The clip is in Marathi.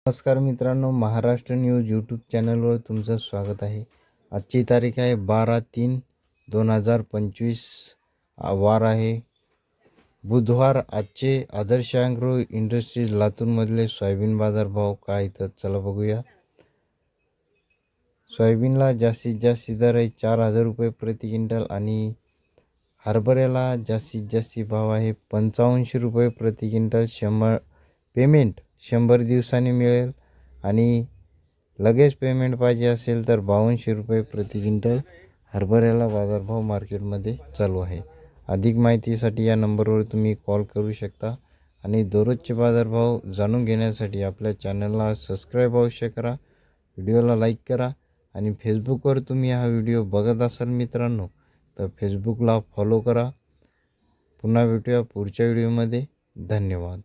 नमस्कार मित्रांनो, महाराष्ट्र न्यूज यूट्यूब चॅनलवर तुमचं स्वागत आहे. आजची तारीख आहे 12/3/2025. वार आहे बुधवार. आजचे आदर्श ॲग्रो इंडस्ट्रीज लातूरमधले सोयाबीन बाजारभाव काय तर चला बघूया. सोयाबीनला जास्तीत जास्त दर आहे 4,000 रुपये प्रति क्विंटल आणि हरभऱ्याला जास्तीत जास्त भाव आहे 85 रुपये प्रति क्विंटल. पेमेंट 100 दिवसांनी मिळेल आणि लगेच पेमेंट पाहिजे असेल तर 52 रुपये प्रति क्विंटल हरभऱ्याला बाजारभाव मार्केटमध्ये चालू आहे. अधिक माहितीसाठी या नंबरवर तुम्ही कॉल करू शकता आणि दररोजचे बाजारभाव जाणून घेण्यासाठी आपल्या चॅनलला सबस्क्राईब अवश्य करा, व्हिडिओला लाईक करा आणि फेसबुकवर तुम्ही हा व्हिडिओ बघत असाल मित्रांनो तर फेसबुकला फॉलो करा. पुन्हा भेटूया पुढच्या व्हिडिओमध्ये. धन्यवाद.